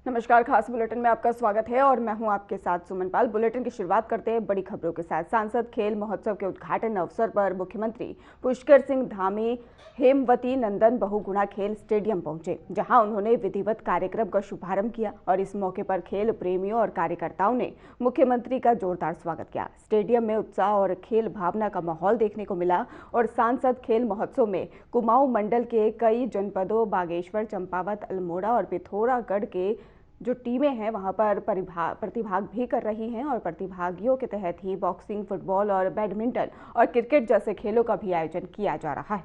नमस्कार, खास बुलेटिन में आपका स्वागत है और मैं हूं आपके साथ सुमन पाल। बुलेटिन की शुरुआत करते हैं बड़ी खबरों के साथ। सांसद खेल महोत्सव के उद्घाटन अवसर पर मुख्यमंत्री पुष्कर सिंह धामी हेमवती नंदन बहुगुणा खेल स्टेडियम पहुंचे, जहां उन्होंने विधिवत कार्यक्रम का शुभारंभ किया और इस मौके पर खेल प्रेमियों और कार्यकर्ताओं ने मुख्यमंत्री का जोरदार स्वागत किया। स्टेडियम में उत्साह और खेल भावना का माहौल देखने को मिला और सांसद खेल महोत्सव में कुमाऊं मंडल के कई जनपदों बागेश्वर, चंपावत, अल्मोड़ा और पिथौरागढ़ के जो टीमें हैं वहां पर प्रतिभाग भी कर रही हैं और प्रतिभागियों के तहत ही बॉक्सिंग, फुटबॉल और बैडमिंटन और क्रिकेट जैसे खेलों का भी आयोजन किया जा रहा है।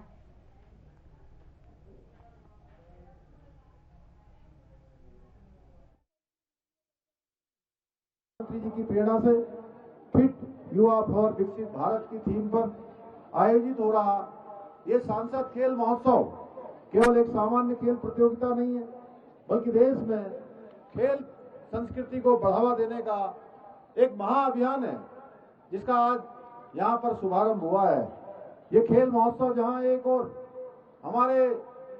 प्रधानमंत्री जी की प्रेरणा से फिट युवा फॉर विकसित भारत की थीम पर आयोजित हो रहा ये सांसद खेल महोत्सव केवल एक सामान्य खेल प्रतियोगिता नहीं है, बल्कि देश में खेल संस्कृति को बढ़ावा देने का एक महाअभियान है, जिसका आज यहाँ पर शुभारंभ हुआ है। ये खेल महोत्सव जहाँ एक और हमारे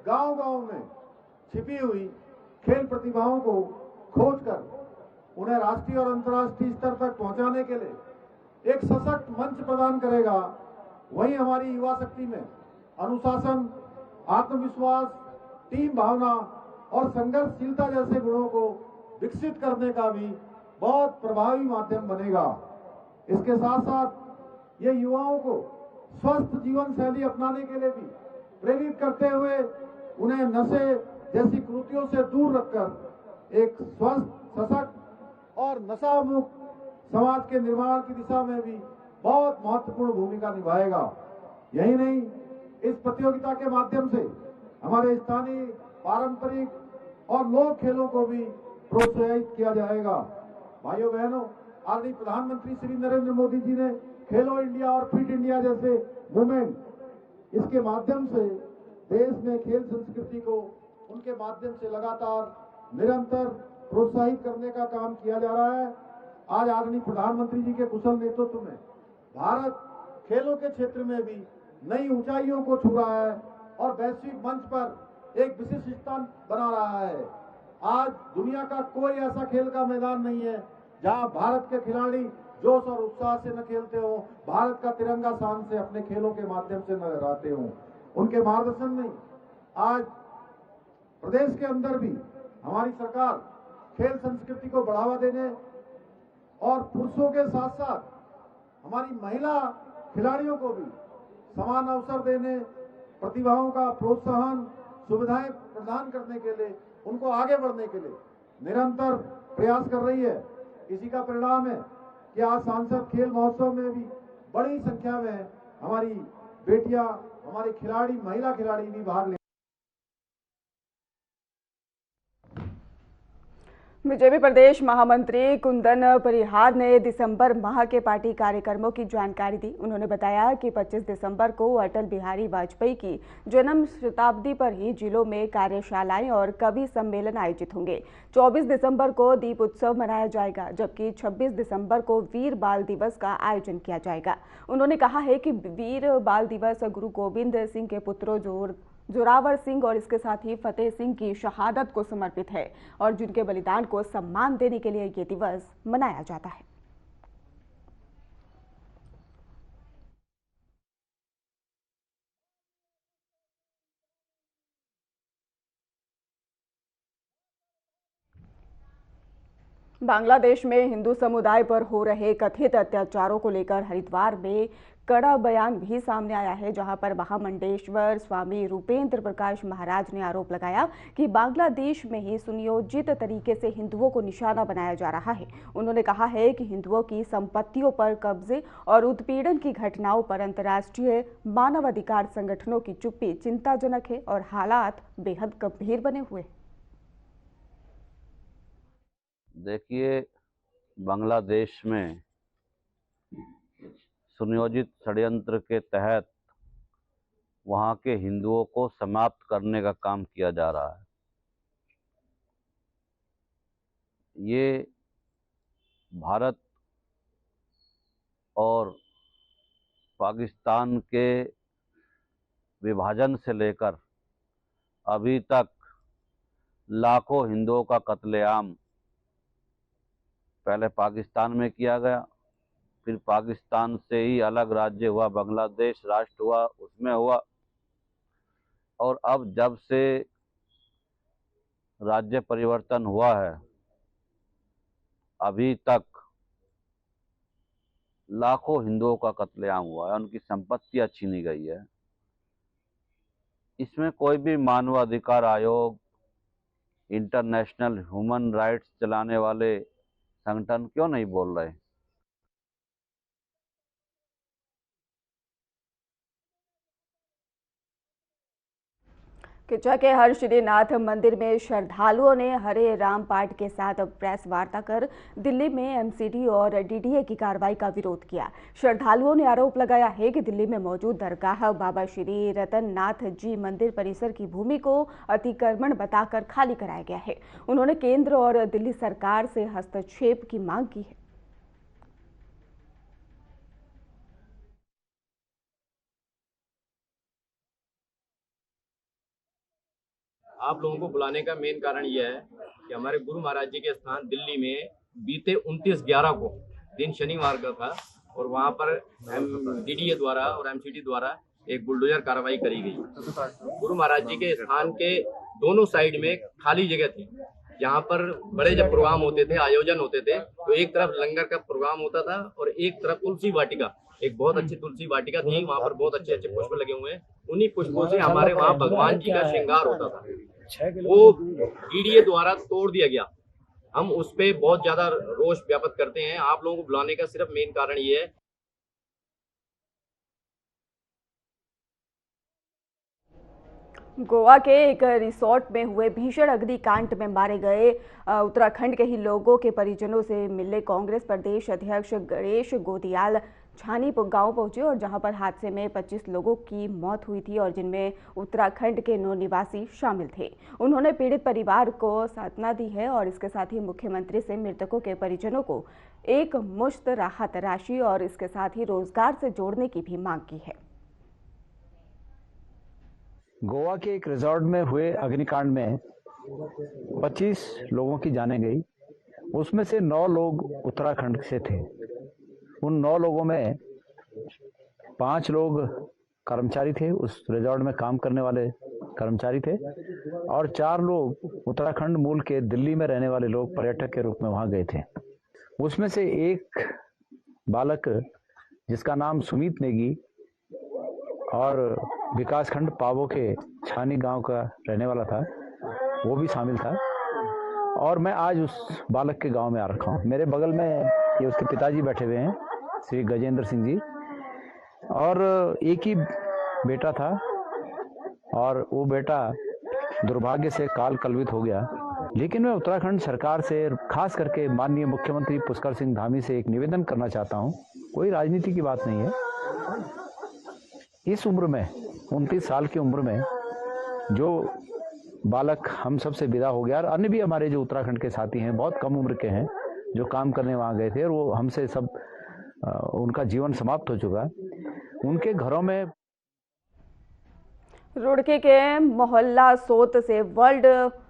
गांव-गांव में छिपी हुई खेल प्रतिभाओं को खोजकर उन्हें राष्ट्रीय और अंतर्राष्ट्रीय स्तर तक पहुंचाने के लिए एक सशक्त मंच प्रदान करेगा, वहीं हमारी युवा शक्ति में अनुशासन, आत्मविश्वास, टीम भावना और संघर्षशीलता जैसे गुणों को विकसित करने का भी बहुत प्रभावी माध्यम बनेगा। इसके साथ साथ ये युवाओं को स्वस्थ जीवन शैली अपनाने के लिए भी प्रेरित करते हुए उन्हें नशे जैसी कृतियों से दूर रखकर एक स्वस्थ, सशक्त और नशा मुक्त समाज के निर्माण की दिशा में भी बहुत महत्वपूर्ण भूमिका निभाएगा। यही नहीं, इस प्रतियोगिता के माध्यम से हमारे स्थानीय पारंपरिक और लोक खेलों को भी प्रोत्साहित किया जाएगा। भाइयों बहनों, आदरणीय प्रधानमंत्री श्री नरेंद्र मोदी जी ने खेलो इंडिया और फिट इंडिया जैसे मूवमेंट इसके माध्यम से देश में खेल संस्कृति को उनके माध्यम से लगातार निरंतर प्रोत्साहित करने का काम किया जा रहा है। आज आदरणीय प्रधानमंत्री जी के कुशल नेतृत्व में भारत खेलों के क्षेत्र में भी नई ऊंचाइयों को छू रहा है और वैश्विक मंच पर एक विशिष्ट स्थान बना रहा है। आज दुनिया का कोई ऐसा खेल का मैदान नहीं है जहां भारत के खिलाड़ी जोश और उत्साह से न खेलते हो, भारत का तिरंगा शान से अपने खेलों के माध्यम से न लहराते हो। उनके मार्गदर्शन में आज प्रदेश के अंदर भी हमारी सरकार खेल संस्कृति को बढ़ावा देने और पुरुषों के साथ साथ हमारी महिला खिलाड़ियों को भी समान अवसर देने, प्रतिभाओं का प्रोत्साहन, सुविधाएं प्रदान करने के लिए, उनको आगे बढ़ने के लिए निरंतर प्रयास कर रही है। इसी का परिणाम है कि आज सांसद खेल महोत्सव में भी बड़ी संख्या में हमारी बेटियां, हमारी खिलाड़ी, महिला खिलाड़ी भी भाग ले। बीजेपी प्रदेश महामंत्री कुंदन परिहार ने दिसंबर माह के पार्टी कार्यक्रमों की जानकारी दी। उन्होंने बताया कि 25 दिसंबर को अटल बिहारी वाजपेयी की जन्म शताब्दी पर ही जिलों में कार्यशालाएं और कवि सम्मेलन आयोजित होंगे। 24 दिसंबर को दीप उत्सव मनाया जाएगा, जबकि 26 दिसंबर को वीर बाल दिवस का आयोजन किया जाएगा। उन्होंने कहा है कि वीर बाल दिवस गुरु गोविंद सिंह के पुत्रों जोरावर सिंह और इसके साथ ही फतेह सिंह की शहादत को समर्पित है और जिनके बलिदान को सम्मान देने के लिए ये दिवस मनाया जाता है। बांग्लादेश में हिंदू समुदाय पर हो रहे कथित अत्याचारों को लेकर हरिद्वार में कड़ा बयान भी सामने आया है, जहां पर महामंडलेश्वर स्वामी रूपेंद्र प्रकाश महाराज ने आरोप लगाया कि बांग्लादेश में ही सुनियोजित तरीके से हिंदुओं को निशाना बनाया जा रहा है। उन्होंने कहा है कि हिंदुओं की संपत्तियों पर कब्जे और उत्पीड़न की घटनाओं पर अंतर्राष्ट्रीय मानवाधिकार संगठनों की चुप्पी चिंताजनक है और हालात बेहद गंभीर बने हुए। देखिए, बांग्लादेश में सुनियोजित षड्यंत्र के तहत वहाँ के हिंदुओं को समाप्त करने का काम किया जा रहा है। ये भारत और पाकिस्तान के विभाजन से लेकर अभी तक लाखों हिंदुओं का कत्लेआम पहले पाकिस्तान में किया गया, फिर पाकिस्तान से ही अलग राज्य हुआ, बांग्लादेश राष्ट्र हुआ, उसमें हुआ, और अब जब से राज्य परिवर्तन हुआ है अभी तक लाखों हिंदुओं का कत्लेआम हुआ है, उनकी संपत्तियां छीनी गई है। इसमें कोई भी मानवाधिकार आयोग, इंटरनेशनल ह्यूमन राइट्स चलाने वाले संगठन क्यों नहीं बोल रहे? किच्चा के हरसिद्धनाथ मंदिर में श्रद्धालुओं ने हरे राम पाठ के साथ प्रेस वार्ता कर दिल्ली में एमसीडी और डीडीए की कार्रवाई का विरोध किया। श्रद्धालुओं ने आरोप लगाया है कि दिल्ली में मौजूद दरगाह बाबा श्री रतननाथ जी मंदिर परिसर की भूमि को अतिक्रमण बताकर खाली कराया गया है। उन्होंने केंद्र और दिल्ली सरकार से हस्तक्षेप की मांग की है। आप लोगों को बुलाने का मेन कारण यह है कि हमारे गुरु महाराज जी के स्थान दिल्ली में बीते 29/11 को दिन शनिवार का था और वहां पर डीडीए द्वारा और एमसीडी द्वारा एक बुलडोजर कार्रवाई करी गई। गुरु महाराज जी के स्थान के दोनों साइड में खाली जगह थी। यहाँ पर बड़े जब प्रोग्राम होते थे, आयोजन होते थे, तो एक तरफ लंगर का प्रोग्राम होता था और एक तरफ तुलसी वाटिका, एक बहुत अच्छी तुलसी वाटिका थी, वहाँ पर बहुत अच्छे अच्छे पुष्प लगे हुए हैं। उन्हीं पुष्पों से हमारे वहाँ भगवान जी का श्रृंगार होता था, वो डीडीए द्वारा तोड़ दिया गया। हम उस पे बहुत ज्यादा रोष व्याप्त करते हैं। आप लोगों को बुलाने का सिर्फ मेन कारण ये है। गोवा के एक रिसोर्ट में हुए भीषण अग्निकांड में मारे गए उत्तराखंड के ही लोगों के परिजनों से मिलने कांग्रेस प्रदेश अध्यक्ष गणेश गोदियाल छानी गांव पहुंचे और जहां पर हादसे में 25 लोगों की मौत हुई थी और जिनमें उत्तराखंड के 9 निवासी शामिल थे। उन्होंने पीड़ित परिवार को सांत्वना दी है और इसके साथ ही मुख्यमंत्री से मृतकों के परिजनों को एक मुश्त राहत राशि और इसके साथ ही रोजगार से जोड़ने की भी मांग की है। गोवा के एक रिजॉर्ट में हुए अग्निकांड में 25 लोगों की जानें गई। उसमें से 9 लोग उत्तराखंड से थे। उन 9 लोगों में 5 लोग कर्मचारी थे, उस रिजॉर्ट में काम करने वाले कर्मचारी थे, और 4 लोग उत्तराखंड मूल के दिल्ली में रहने वाले लोग पर्यटक के रूप में वहां गए थे। उसमें से एक बालक जिसका नाम सुमित नेगी और विकासखंड पावो के छानी गांव का रहने वाला था, वो भी शामिल था। और मैं आज उस बालक के गांव में आ रखा हूँ। मेरे बगल में ये उसके पिताजी बैठे हुए हैं, श्री गजेंद्र सिंह जी, और एक ही बेटा था और वो बेटा दुर्भाग्य से काल कलवित हो गया। लेकिन मैं उत्तराखंड सरकार से, खास करके माननीय मुख्यमंत्री पुष्कर सिंह धामी से एक निवेदन करना चाहता हूँ। कोई राजनीति की बात नहीं है। इस उम्र में, 29 साल की उम्र में जो बालक हम सब से विदा हो गया, और अन्य भी हमारे जो उत्तराखंड के साथी हैं बहुत कम उम्र के हैं जो काम करने वहाँ गए थे, और वो हमसे सब उनका जीवन समाप्त हो चुका। उनके घरों में रुड़की के मोहल्ला सोत से वर्ल्ड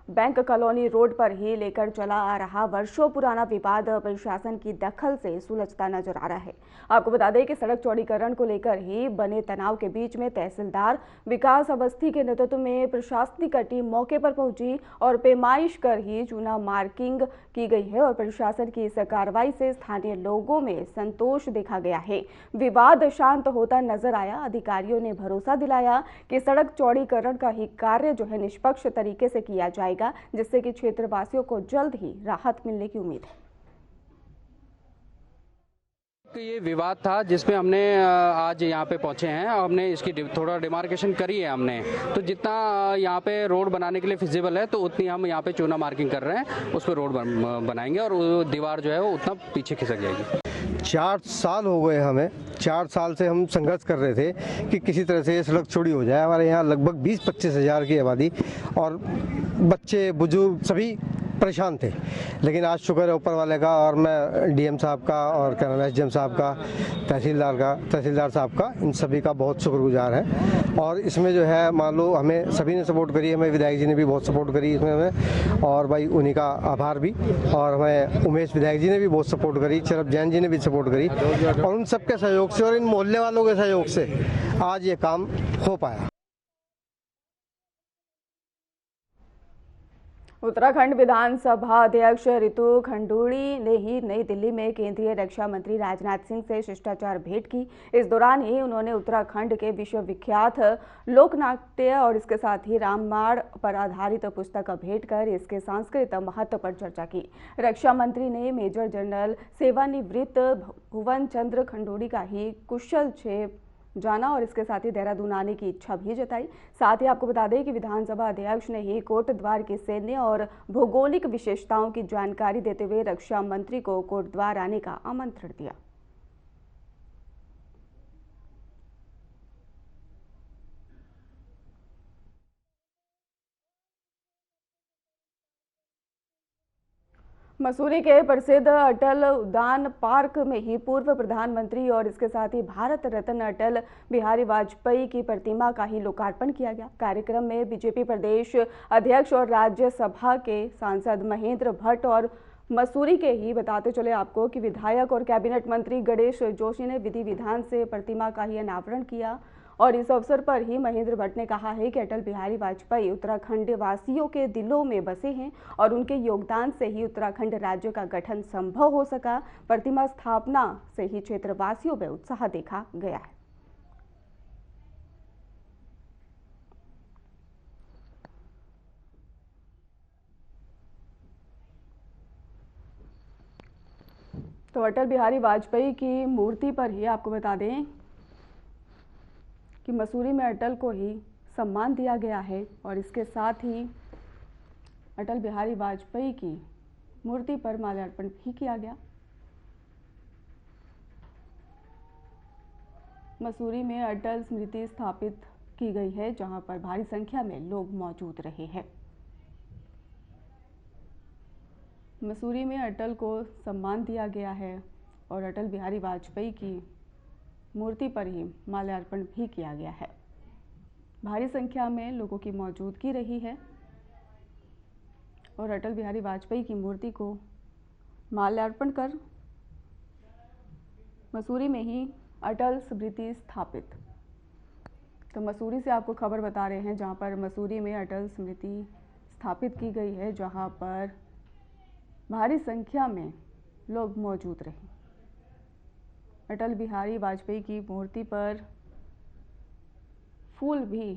बैंक कॉलोनी रोड पर ही लेकर चला आ रहा वर्षों पुराना विवाद प्रशासन की दखल से सुलझता नजर आ रहा है। आपको बता दें कि सड़क चौड़ीकरण को लेकर ही बने तनाव के बीच में तहसीलदार विकास अवस्थी के नेतृत्व में प्रशासनिक टीम मौके पर पहुंची और पैमाइश कर ही चूना मार्किंग की गई है और प्रशासन की इस कार्रवाई से स्थानीय लोगों में संतोष देखा गया है। विवाद शांत होता नजर आया। अधिकारियों ने भरोसा दिलाया कि सड़क चौड़ीकरण का ही कार्य जो है निष्पक्ष तरीके से किया जाएगा, जिससे कि क्षेत्रवासियों को जल्द ही राहत मिलने की उम्मीद है। ये विवाद था जिसमें हमने आज यहाँ पे पहुँचे हैं और हमने इसकी थोड़ा डिमार्केशन करी है हमने। तो जितना यहाँ पे रोड बनाने के लिए फिजिबल है तो उतनी हम यहाँ पे चूना मार्किंग कर रहे हैं, उस पर रोड बनाएंगे और वो दीवार जो है वो उतना पीछे खिसक जाएगी। 4 साल हो गए हमें। 4 साल से हम संघर्ष कर रहे थे कि किसी तरह से ये सड़क चौड़ी हो जाए। हमारे यहाँ लगभग 20-25 हज़ार की आबादी और बच्चे बुजुर्ग सभी परेशान थे। लेकिन आज शुक्र है ऊपर वाले का, और मैं डीएम साहब का और क्या नाम है एसडीएम साहब का, तहसीलदार साहब का, इन सभी का बहुत शुक्रगुजार है। और इसमें जो है मान लो हमें सभी ने सपोर्ट करी, हमें विधायक जी ने भी बहुत सपोर्ट करी इसमें हमें, और भाई उन्हीं का आभार भी। और हमें उमेश विधायक जी ने भी बहुत सपोर्ट करी, चरप जैन जी ने भी सपोर्ट करी, और उन सबके सहयोग से और इन मोहल्ले वालों के सहयोग से आज ये काम हो पाया। उत्तराखंड विधानसभा अध्यक्ष रितु खंडूड़ी ने ही नई दिल्ली में केंद्रीय रक्षा मंत्री राजनाथ सिंह से शिष्टाचार भेंट की। इस दौरान ही उन्होंने उत्तराखंड के विश्वविख्यात लोकनाट्य और इसके साथ ही रामायण पर आधारित पुस्तक का भेंट कर इसके सांस्कृतिक महत्व पर चर्चा की। रक्षा मंत्री ने मेजर जनरल सेवानिवृत्त भुवन चंद्र खंडूड़ी का ही कुशल क्षेम जाना और इसके साथ ही देहरादून आने की इच्छा भी जताई। साथ ही आपको बता दें कि विधानसभा अध्यक्ष ने ही कोटद्वार की सैन्य और भौगोलिक विशेषताओं की जानकारी देते हुए रक्षा मंत्री को कोटद्वार आने का आमंत्रण दिया। मसूरी के प्रसिद्ध अटल उद्यान पार्क में ही पूर्व प्रधानमंत्री और इसके साथ ही भारत रत्न अटल बिहारी वाजपेयी की प्रतिमा का ही लोकार्पण किया गया। कार्यक्रम में बीजेपी प्रदेश अध्यक्ष और राज्यसभा के सांसद महेंद्र भट्ट और मसूरी के ही बताते चले आपको कि विधायक और कैबिनेट मंत्री गणेश जोशी ने विधि विधान से प्रतिमा का ही अनावरण किया। और इस अवसर पर ही महेंद्र भट्ट ने कहा है कि अटल बिहारी वाजपेयी उत्तराखंड वासियों के दिलों में बसे हैं और उनके योगदान से ही उत्तराखंड राज्य का गठन संभव हो सका। प्रतिमा स्थापना से ही क्षेत्रवासियों में उत्साह देखा गया है। तो अटल बिहारी वाजपेयी की मूर्ति पर ही आपको बता दें कि मसूरी में अटल को ही सम्मान दिया गया है और इसके साथ ही अटल बिहारी वाजपेयी की मूर्ति पर माल्यार्पण भी किया गया। मसूरी में अटल स्मृति स्थापित की गई है जहां पर भारी संख्या में लोग मौजूद रहे हैं। मसूरी में अटल को सम्मान दिया गया है और अटल बिहारी वाजपेयी की मूर्ति पर ही माल्यार्पण भी किया गया है। भारी संख्या में लोगों की मौजूदगी रही है और अटल बिहारी वाजपेयी की मूर्ति को माल्यार्पण कर मसूरी में ही अटल स्मृति स्थापित। तो मसूरी से आपको खबर बता रहे हैं जहां पर मसूरी में अटल स्मृति स्थापित की गई है, जहां पर भारी संख्या में लोग मौजूद रहे। अटल बिहारी वाजपेयी की मूर्ति पर फूल भी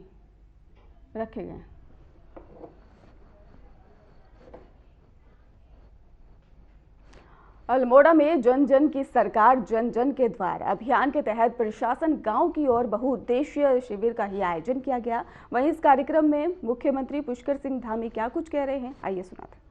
रखे गए। अल्मोड़ा में जन जन की सरकार जन जन के द्वार अभियान के तहत प्रशासन गांव की ओर बहुउद्देशीय शिविर का ही आयोजन किया गया। वहीं इस कार्यक्रम में मुख्यमंत्री पुष्कर सिंह धामी क्या कुछ कह रहे हैं, आइए सुनाते हैं।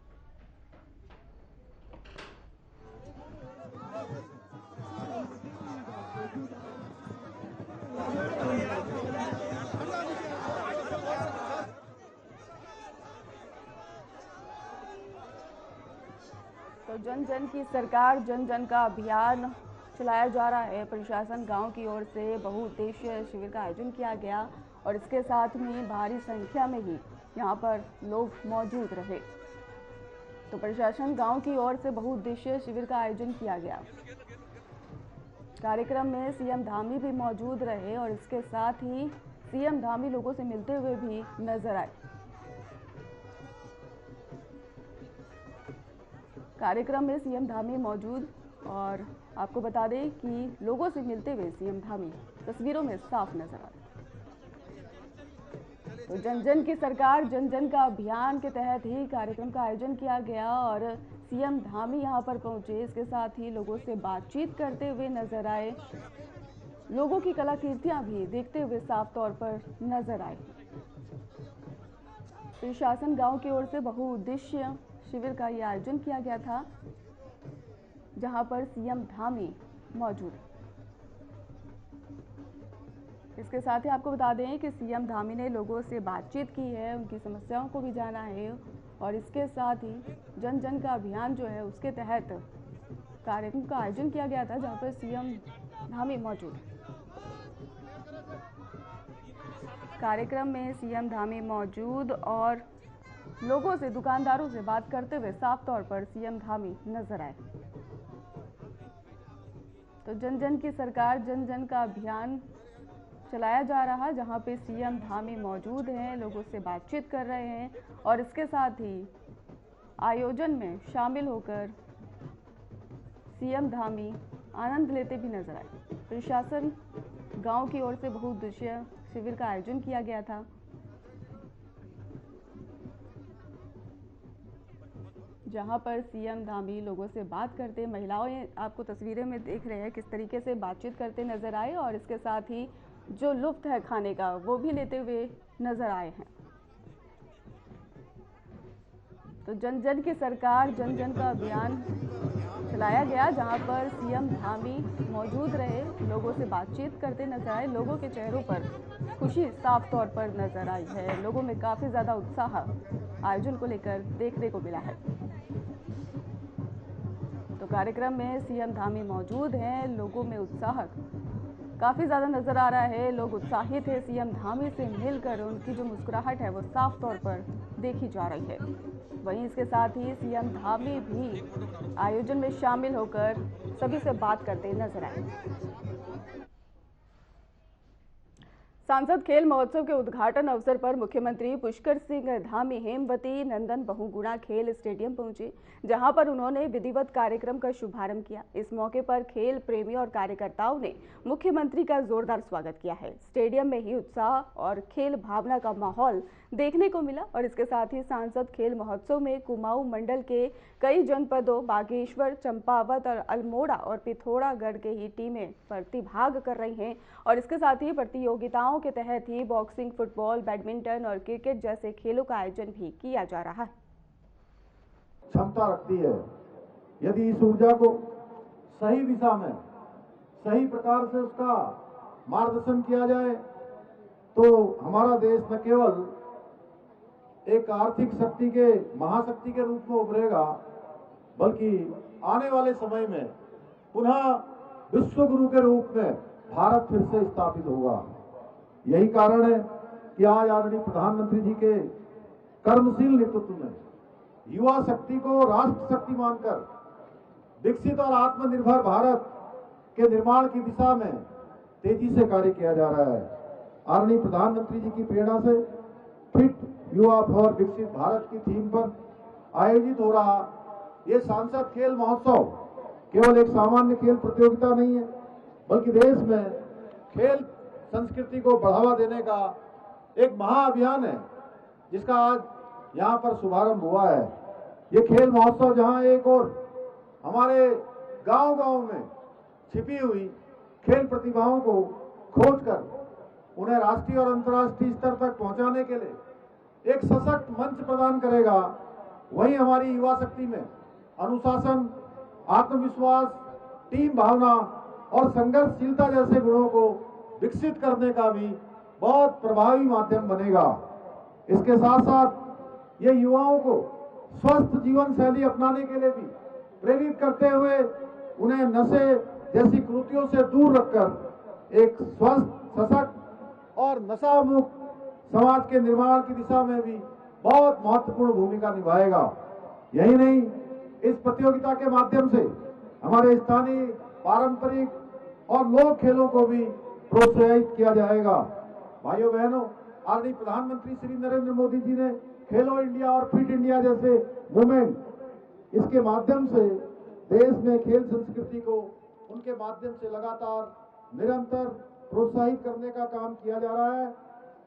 तो जन जन की सरकार जन जन का अभियान चलाया जा रहा है। प्रशासन गांव की ओर से बहुउद्देशीय शिविर का आयोजन किया गया और इसके साथ में भारी संख्या में ही यहां पर लोग मौजूद रहे। तो प्रशासन गांव की ओर से बहुउद्देशीय शिविर का आयोजन किया गया। कार्यक्रम में सीएम धामी भी मौजूद रहे और इसके साथ ही सीएम धामी लोगों से मिलते हुए भी नजर आए। कार्यक्रम में सीएम धामी मौजूद और आपको बता दें कि लोगों से मिलते हुए सीएम धामी तस्वीरों में साफ नजर आ रहे। तो जन जन की सरकार जन जन का अभियान के तहत ही कार्यक्रम का आयोजन किया गया और सीएम धामी यहां पर पहुंचे। इसके साथ ही लोगों से बातचीत करते हुए नजर आए। लोगों की कलाकृतियां भी देखते हुए साफ तौर पर नजर आए। प्रशासन गांव की ओर से बहुउद्देशीय शिविर का यह आयोजन किया गया था जहां पर सीएम धामी मौजूद। इसके साथ ही आपको बता दें कि सीएम धामी ने लोगों से बातचीत की है, उनकी समस्याओं को भी जाना है और इसके साथ ही जन जन का अभियान जो है उसके तहत कार्यक्रम का आयोजन किया गया था, जहां पर सीएम धामी मौजूद हैं। कार्यक्रम में सीएम धामी मौजूद और लोगों से, दुकानदारों से बात करते हुए साफ तौर पर सीएम धामी नजर आए। तो जन जन की सरकार, जन जन का अभियान चलाया जा रहा, जहां पे सीएम धामी मौजूद हैं, लोगों से बातचीत कर रहे हैं और इसके साथ ही आयोजन में शामिल होकर सीएम धामी आनंद लेते भी नजर आए। प्रशासन गांव की ओर से बहुउद्देशीय शिविर का आयोजन किया गया था, जहां पर सीएम धामी लोगों से बात करते, महिलाएं आपको तस्वीरें में देख रहे हैं किस तरीके से बातचीत करते नजर आए और इसके साथ ही जो लुत्फ है खाने का वो भी लेते हुए नजर आए हैं। तो जन जन की सरकार, जन जन का अभियान चलाया गया, जहां पर सीएम धामी मौजूद रहे, लोगों से बातचीत करते नजर आए। लोगों के चेहरों पर खुशी साफ तौर पर नजर आई है। लोगों में काफी ज्यादा उत्साह आयोजन को लेकर देखने को मिला है। तो कार्यक्रम में सीएम धामी मौजूद हैं, लोगों में उत्साह काफी ज्यादा नजर आ रहा है। लोग उत्साहित है, सीएम धामी से मिलकर उनकी जो मुस्कुराहट है वो साफ तौर पर देखी जा रही है। वहीं इसके साथ ही सीएम धामी भी आयोजन में शामिल होकर सभी से बात करते नजर आए। सांसद खेल महोत्सव के उद्घाटन अवसर पर मुख्यमंत्री पुष्कर सिंह धामी हेमवती नंदन बहुगुणा खेल स्टेडियम पहुंचे, जहां पर उन्होंने विधिवत कार्यक्रम का शुभारंभ किया। इस मौके पर खेल प्रेमी और कार्यकर्ताओं ने मुख्यमंत्री का जोरदार स्वागत किया है। स्टेडियम में ही उत्साह और खेल भावना का माहौल देखने को मिला और इसके साथ ही सांसद खेल महोत्सव में कुमाऊं मंडल के कई जनपदों बागेश्वर, चंपावत और अल्मोड़ा और पिथौरागढ़ के ही टीमें प्रतिभाग कर रही हैं और इसके साथ ही प्रतियोगिताओं के तहत ही बॉक्सिंग, फुटबॉल, बैडमिंटन और क्रिकेट जैसे खेलों का आयोजन भी किया जा रहा है। क्षमता रखती है, यदि इस ऊर्जा को सही दिशा में, सही प्रकार से उसका मार्गदर्शन किया जाए तो हमारा देश न केवल एक आर्थिक शक्ति के, महाशक्ति के रूप में उभरेगा, बल्कि आने वाले समय में पुनः विश्व गुरु के रूप में भारत फिर से स्थापित होगा। यही कारण है कि आज आदरणीय प्रधानमंत्री जी के कर्मशील नेतृत्व में युवा शक्ति को राष्ट्र शक्ति मानकर विकसित और आत्मनिर्भर भारत के निर्माण की दिशा में तेजी से कार्य किया जा रहा है। आदरणीय प्रधानमंत्री जी की प्रेरणा से फिट युवा फॉर विकसित भारत की थीम पर आयोजित हो रहा ये सांसद खेल महोत्सव केवल एक सामान्य खेल प्रतियोगिता नहीं है, बल्कि देश में खेल संस्कृति को बढ़ावा देने का एक महाअभियान है, जिसका आज यहाँ पर शुभारंभ हुआ है। ये खेल महोत्सव जहाँ एक और हमारे गांव-गांव में छिपी हुई खेल प्रतिभाओं को खोजकर उन्हें राष्ट्रीय और अंतर्राष्ट्रीय स्तर तक पहुंचाने के लिए एक सशक्त मंच प्रदान करेगा, वहीं हमारी युवा शक्ति में अनुशासन, आत्मविश्वास, टीम भावना और संघर्षशीलता जैसे गुणों को विकसित करने का भी बहुत प्रभावी माध्यम बनेगा। इसके साथ साथ ये युवाओं को स्वस्थ जीवन शैली अपनाने के लिए भी प्रेरित करते हुए उन्हें नशे जैसी कृतियों से दूर रखकर एक स्वस्थ, सशक्त और नशा मुक्त समाज के निर्माण की दिशा में भी बहुत महत्वपूर्ण भूमिका निभाएगा। यही नहीं, इस प्रतियोगिता के माध्यम से हमारे स्थानीय पारंपरिक और लोक खेलों को भी प्रोत्साहित किया जाएगा। भाइयों बहनों, आदरणीय प्रधानमंत्री श्री नरेंद्र मोदी जी ने खेलो इंडिया और फिट इंडिया जैसे मूवमेंट, इसके माध्यम से देश में खेल संस्कृति को उनके माध्यम से लगातार निरंतर प्रोत्साहित करने का काम किया जा रहा है।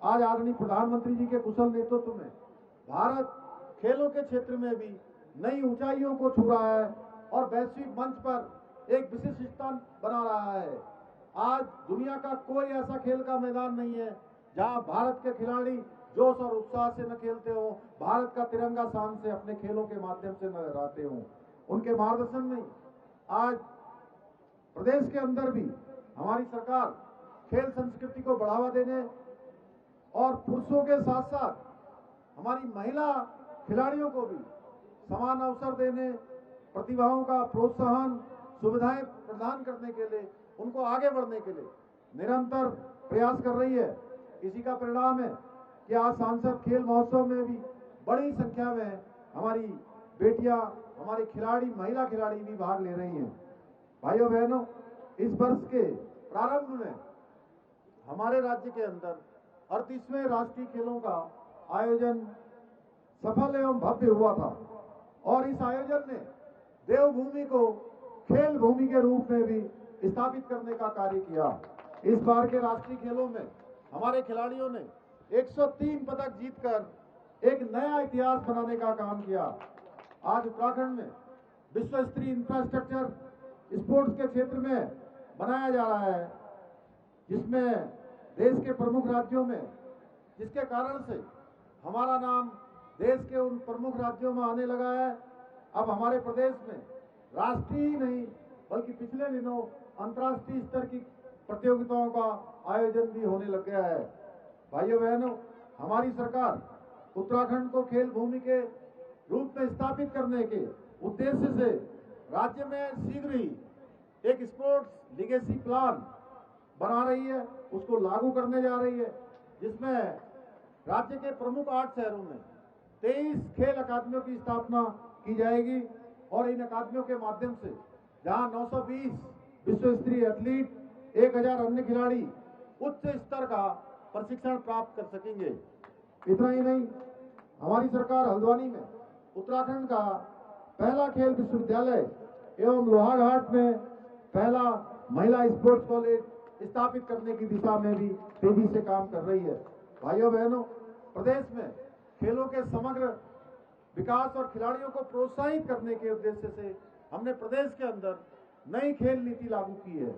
आज आदरणीय प्रधानमंत्री जी के कुशल नेतृत्व में भारत खेलों के क्षेत्र में भी नई ऊंचाइयों को छू रहा है और वैश्विक मंच पर एक विशिष्ट स्थान बना रहा है। आज दुनिया का कोई ऐसा खेल का मैदान नहीं है जहां भारत के खिलाड़ी जोश और उत्साह से न खेलते हो, भारत का तिरंगा शान से अपने खेलों के माध्यम से न लहराते हो। उनके मार्गदर्शन में आज प्रदेश के अंदर भी हमारी सरकार खेल संस्कृति को बढ़ावा देने और पुरुषों के साथ साथ हमारी महिला खिलाड़ियों को भी समान अवसर देने, प्रतिभाओं का प्रोत्साहन, सुविधाएं प्रदान करने के लिए, उनको आगे बढ़ने के लिए निरंतर प्रयास कर रही है। इसी का परिणाम है कि आज सांसद खेल महोत्सव में भी बड़ी संख्या में हमारी बेटियां, हमारी खिलाड़ी, महिला खिलाड़ी भी भाग ले रही हैं। भाइयों बहनों, इस वर्ष के प्रारंभ में हमारे राज्य के अंदर 38वें राष्ट्रीय खेलों का आयोजन सफल एवं भव्य हुआ था और इस आयोजन ने देवभूमि को खेल भूमि के रूप में भी स्थापित करने का कार्य किया। इस बार के राष्ट्रीय खेलों में हमारे खिलाड़ियों ने 103 पदक जीतकर एक नया इतिहास बनाने का काम किया। आज उत्तराखंड में विश्व स्तरीय इंफ्रास्ट्रक्चर स्पोर्ट्स के क्षेत्र में बनाया जा रहा है, जिसमें देश के प्रमुख राज्यों में, जिसके कारण से हमारा नाम देश के उन प्रमुख राज्यों में आने लगा है। अब हमारे प्रदेश में राष्ट्रीय नहीं बल्कि पिछले दिनों अंतर्राष्ट्रीय स्तर की प्रतियोगिताओं का आयोजन भी होने लग गया है। भाइयों बहनों, हमारी सरकार उत्तराखंड को खेल भूमि के रूप में स्थापित करने के उद्देश्य से राज्य में शीघ्र ही एक स्पोर्ट्स लीगेसी प्लान बना रही है, उसको लागू करने जा रही है, जिसमें राज्य के प्रमुख 8 शहरों में 23 खेल अकादमियों की स्थापना की जाएगी और इन अकादमियों के माध्यम से जहां 920 विश्व स्तरीय एथलीट, 1000 अन्य खिलाड़ी उच्च स्तर का प्रशिक्षण प्राप्त कर सकेंगे। इतना ही नहीं, हमारी सरकार हल्द्वानी में उत्तराखंड का पहला खेल विश्वविद्यालय एवं लोहाघाट में पहला महिला स्पोर्ट्स कॉलेज स्थापित करने की दिशा में भी तेजी से काम कर रही है। भाइयों बहनों, प्रदेश में खेलों के समग्र विकास और खिलाड़ियों को प्रोत्साहित करने के उद्देश्य से हमने प्रदेश के अंदर नई खेल नीति लागू की है,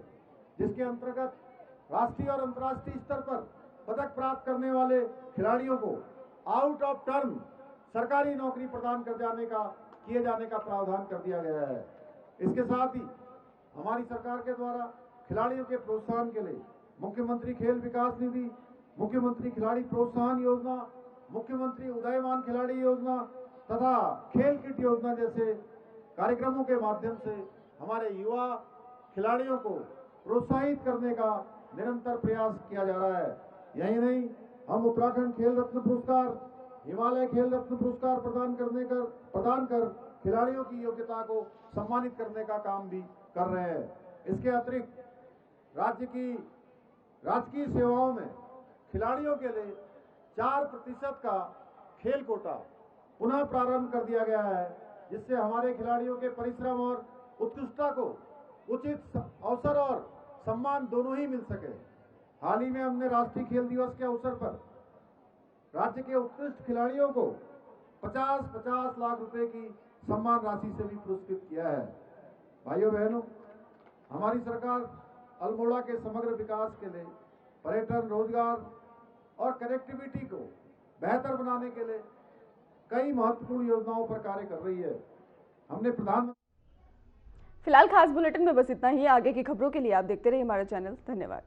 जिसके अंतर्गत राष्ट्रीय और अंतर्राष्ट्रीय स्तर पर पदक प्राप्त करने वाले खिलाड़ियों को आउट ऑफ टर्म सरकारी नौकरी प्रदान किए जाने का प्रावधान कर दिया गया है। इसके साथ ही हमारी सरकार के द्वारा खिलाड़ियों के प्रोत्साहन के लिए मुख्यमंत्री खेल विकास निधि, मुख्यमंत्री खिलाड़ी प्रोत्साहन योजना, मुख्यमंत्री उदयमान खिलाड़ी योजना तथा खेल किट योजना जैसे कार्यक्रमों के माध्यम से हमारे युवा खिलाड़ियों को प्रोत्साहित करने का निरंतर प्रयास किया जा रहा है। यही नहीं, हम उत्तराखंड खेल रत्न पुरस्कार, हिमालय खेल रत्न पुरस्कार प्रदान कर खिलाड़ियों की योग्यता को सम्मानित करने का काम भी कर रहे हैं। इसके अतिरिक्त राज्य की राजकीय सेवाओं में खिलाड़ियों के लिए 4% का खेल कोटा पुनः प्रारंभ कर दिया गया है, जिससे हमारे खिलाड़ियों के परिश्रम और उत्कृष्टता को उचित अवसर और सम्मान दोनों ही मिल सके। हाल ही में हमने राष्ट्रीय खेल दिवस के अवसर पर राज्य के उत्कृष्ट खिलाड़ियों को 50-50 लाख रुपए की सम्मान राशि से भी पुरस्कृत किया है। भाइयों बहनों, हमारी सरकार अल्मोड़ा के समग्र विकास के लिए पर्यटन, रोजगार और कनेक्टिविटी को बेहतर बनाने के लिए कई महत्वपूर्ण योजनाओं पर कार्य कर रही है। हमने फिलहाल खास बुलेटिन में बस इतना ही। आगे की खबरों के लिए आप देखते रहिए हमारा चैनल। धन्यवाद।